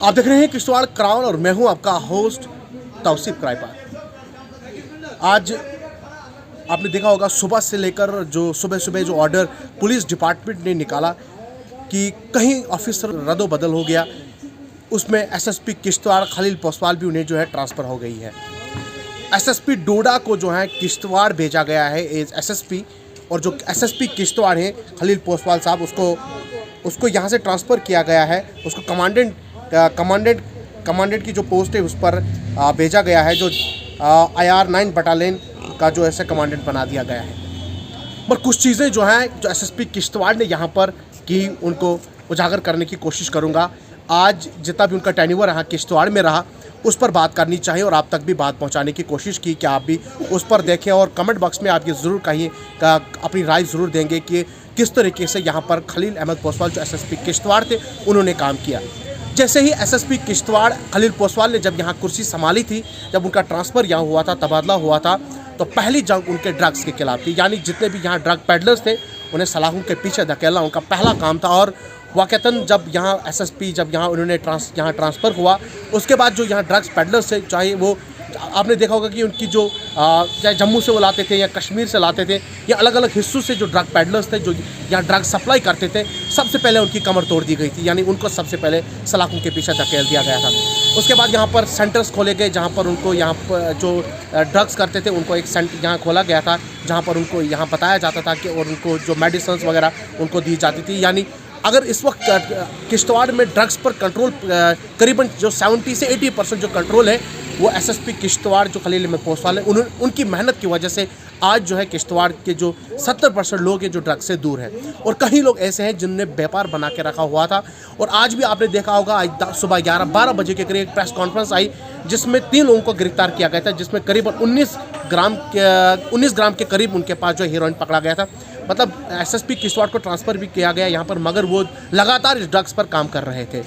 आप देख रहे हैं किश्तवाड़ क्राउन और मैं हूं आपका होस्ट तौसीफ क्राइपर। आज आपने देखा होगा सुबह से लेकर जो सुबह जो ऑर्डर पुलिस डिपार्टमेंट ने निकाला कि कहीं ऑफिसर रद्दोबदल हो गया, उसमें एसएसपी किश्तवाड़ खलील पोसवाल भी उन्हें जो है ट्रांसफ़र हो गई है। एसएसपी डोडा को जो है किश्तवाड़ भेजा गया है एज एसएसपी, और जो एसएसपी किश्तवाड़ है खलील पोसवाल साहब उसको यहाँ से ट्रांसफ़र किया गया है। उसको कमांडेंट की जो पोस्ट है उस पर भेजा गया है, जो IR 9 बटालियन का जो ऐसे कमांडेंट बना दिया गया है। पर कुछ चीज़ें जो हैं जो एसएसपी किश्तवाड़ ने यहाँ पर की, उनको उजागर करने की कोशिश करूँगा। आज जितना भी उनका टेन्योर रहा किश्तवाड़ में रहा, उस पर बात करनी चाहिए और आप तक भी बात पहुंचाने की कोशिश की कि आप भी उस पर देखें और कमेंट बॉक्स में आप ये ज़रूर कहिए, अपनी राय ज़रूर देंगे कि किस तरीके से यहाँ पर खलील अहमद पोसवाल जो एसएसपी किश्तवाड़ थे उन्होंने काम किया। जैसे ही एसएसपी किश्तवाड़ खलील पोसवाल ने जब यहाँ कुर्सी संभाली थी, जब उनका ट्रांसफ़र यहाँ हुआ था, तबादला हुआ था, तो पहली जंग उनके ड्रग्स के खिलाफ थी। यानी जितने भी यहाँ ड्रग पेडलर्स थे उन्हें सलाखों के पीछे धकेलना उनका पहला काम था। और वाक़तन जब यहाँ एसएसपी जब यहाँ उन्होंने यहाँ ट्रांसफ़र हुआ, उसके बाद जो यहाँ ड्रग्स पेडलर्स थे, चाहे वो आपने देखा होगा कि उनकी जो चाहे जम्मू से वो लाते थे या कश्मीर से लाते थे या अलग अलग हिस्सों से जो ड्रग पेडलर्स थे जो यहाँ ड्रग सप्लाई करते थे, सबसे पहले उनकी कमर तोड़ दी गई थी। यानी उनको सबसे पहले सलाखों के पीछे धकेल दिया गया था। उसके बाद यहाँ पर सेंटर्स खोले गए जहाँ पर उनको यहाँ पर जो ड्रग्स करते थे उनको एक सेंटर यहाँ खोला गया था, जहाँ पर उनको यहाँ बताया जाता था कि और उनको जो मेडिसिन वगैरह उनको दी जाती थी। यानी अगर इस वक्त किश्तवाड़ में ड्रग्स पर कंट्रोल करीबन जो 70 से 80% जो कंट्रोल है वो एसएसपी किश्तवाड़ जो खलील अहमद पोसवाल है उनकी मेहनत की वजह से आज जो है किश्तवाड़ के जो 70% लोग हैं जो ड्रग्स से दूर हैं। और कई लोग ऐसे हैं जिनने व्यापार बना के रखा हुआ था। और आज भी आपने देखा होगा, आज सुबह 11-12 बजे के करीब एक प्रेस कॉन्फ्रेंस आई जिसमें 3 लोगों को गिरफ्तार किया गया था, जिसमें करीबन 19 ग्राम के करीब उनके पास जो हीरोइन पकड़ा गया था। मतलब एसएसपी किश्तवाड़ को ट्रांसफ़र भी किया गया यहाँ पर, मगर वो लगातार इस ड्रग्स पर काम कर रहे थे।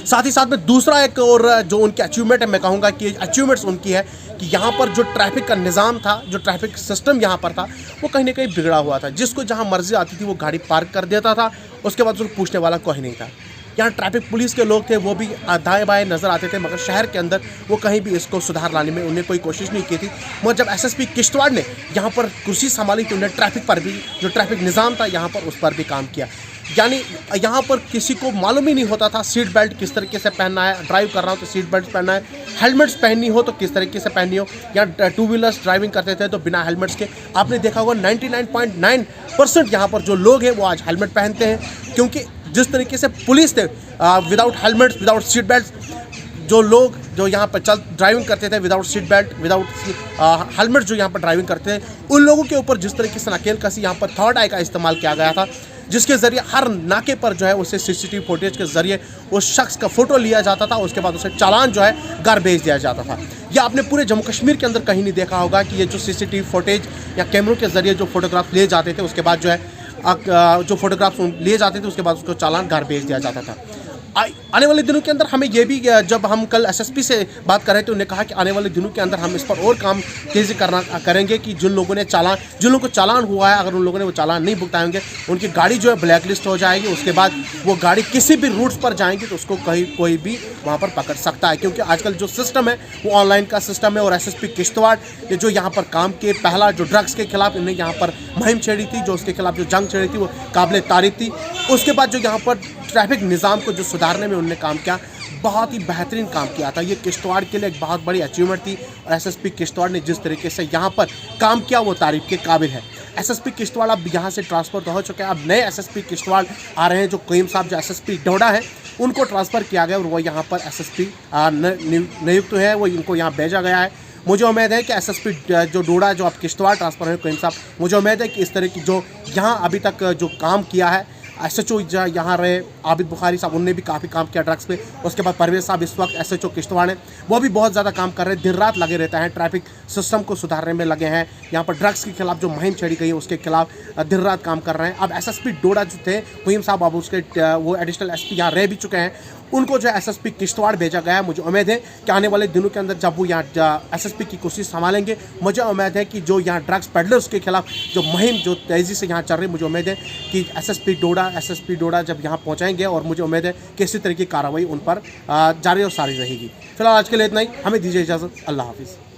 साथ ही साथ में दूसरा एक और जो उनकी अचीवमेंट है, मैं कहूँगा कि अचीवमेंट्स उनकी है कि यहाँ पर जो ट्रैफिक का निज़ाम था, जो ट्रैफिक सिस्टम यहाँ पर था, वो कहीं ना कहीं बिगड़ा हुआ था। जिसको जहाँ मर्जी आती थी वो गाड़ी पार्क कर देता था, उसके बाद उसको पूछने वाला कोई नहीं था। यहाँ ट्रैफिक पुलिस के लोग थे, वो भी दाएं बाएं नज़र आते थे, मगर शहर के अंदर वो कहीं भी इसको सुधार लाने में उन्हें कोई कोशिश नहीं की थी। मगर जब एसएसपी किश्तवाड़ ने यहाँ पर कुर्सी संभाली तो उन्हें ट्रैफिक पर भी जो ट्रैफिक निज़ाम था यहाँ पर उस पर भी काम किया। यानी यहाँ पर किसी को मालूम ही नहीं होता था सीट बेल्ट किस तरीके से पहनना है, ड्राइव कर रहा हो तो सीट बेल्ट पहनना है, हेलमेट्स पहननी हो तो किस तरीके से पहननी हो, या 2 व्हीलर्स ड्राइविंग करते थे तो बिना हेलमेट्स के। आपने देखा होगा 99.9% यहाँ पर जो लोग हैं वो आज हेलमेट पहनते हैं, क्योंकि जिस तरीके से पुलिस थे without helmets, without seat belt, जो लोग जो यहाँ पर ड्राइविंग करते थे without seat belt, without helmet जो यहाँ पर ड्राइविंग करते थे, उन लोगों के ऊपर जिस तरीके से नकेल कसी यहाँ पर थर्ड आई का इस्तेमाल किया गया था, जिसके ज़रिए हर नाके पर जो है उसे सीसीटीवी फुटेज के ज़रिए उस शख्स का फ़ोटो लिया जाता था, उसके बाद उसे चालान जो है घर भेज दिया जाता था। या आपने पूरे जम्मू कश्मीर के अंदर कहीं नहीं देखा होगा कि ये जो सीसीटीवी फुटेज या कैमरों के ज़रिए जो फोटोग्राफ लिए जाते थे, उसके बाद जो है जो फोटोग्राफ्स लिए जाते थे उसके बाद उसको चालान घर भेज दिया जाता था। आने वाले दिनों के अंदर हमें ये भी, जब हम कल एसएसपी से बात कर रहे थे, उन्होंने कहा कि आने वाले दिनों के अंदर हम इस पर और काम तेज़ी करेंगे कि जिन लोगों को चालान हुआ है, अगर उन लोगों ने वो चालान नहीं भुगताए होंगे, उनकी गाड़ी जो है ब्लैक लिस्ट हो जाएगी। उसके बाद वो गाड़ी किसी भी रूट्स पर जाएंगी तो उसको कोई भी वहाँ पर पकड़ सकता है, क्योंकि आजकल जो सिस्टम है वो ऑनलाइन का सिस्टम है। और एसएसपी किश्तवाड़ ने जो यहाँ पर काम किए, पहला जो ड्रग्स के खिलाफ इन्हें यहाँ पर मुहिम छेड़ी थी, जो उसके खिलाफ जो जंग छेड़ी थी वो काबिल तारीफ थी। उसके बाद जो यहाँ पर ट्रैफिक निज़ाम को जो सुधारने में उन्होंने काम किया, बहुत ही बेहतरीन काम किया था। ये किश्तवाड़ के लिए एक बहुत बड़ी अचीवमेंट थी। और एसएसपी किश्तवाड़ ने जिस तरीके से यहाँ पर काम किया वो तारीफ के काबिल है। एसएसपी किश्तवाड़ अब यहाँ से ट्रांसफ़र तो हो चुके हैं, अब नए एसएसपी किश्तवाड़ आ रहे हैं। जो कोयम साहब जो एसएसपी डोडा है उनको ट्रांसफ़र किया गया और वो यहाँ पर एसएसपी नियुक्त है, वो इनको यहाँ भेजा गया है। मुझे उम्मीद है कि एसएसपी जो डोडा जो अब किश्तवाड़ ट्रांसफ़र है कोयम साहब, मुझे उम्मीद है कि इस तरह की जो यहाँ अभी तक जो काम किया है SHO यहाँ रहे आबिद बुखारी साहब, उनने भी काफ़ी काम किया ड्रग्स पे। उसके बाद परवेज़ साहब इस वक्त SHO किश्तवाड़ हैं, वो भी बहुत ज़्यादा काम कर रहे हैं, दिन रात लगे रहते हैं, ट्रैफिक सिस्टम को सुधारने में लगे हैं। यहाँ पर ड्रग्स के खिलाफ जो मुहिम छेड़ी गई है उसके खिलाफ दिन रात काम कर रहे हैं। अब SSP डोडा जो थे कोयम साहब, अब उसके वो एडिशनल SP यहाँ रह भी चुके हैं, उनको जो है एसएसपी किश्तवाड़ भेजा गया है। मुझे उम्मीद है कि आने वाले दिनों के अंदर जब वो यहाँ एसएसपी की कुर्सी संभालेंगे, मुझे उम्मीद है कि जो यहाँ ड्रग्स पेडलर्स के खिलाफ जो मुहिम जो तेज़ी से यहाँ चल रही है, मुझे उम्मीद है कि एसएसपी डोडा जब यहाँ पहुँचाएंगे और मुझे उम्मीद है कि इसी तरह की कार्रवाई उन पर जारी और सारी रहेगी। फिलहाल आज के लिए इतना ही, हमें दीजिए इजाज़त। अल्लाह हाफिज़।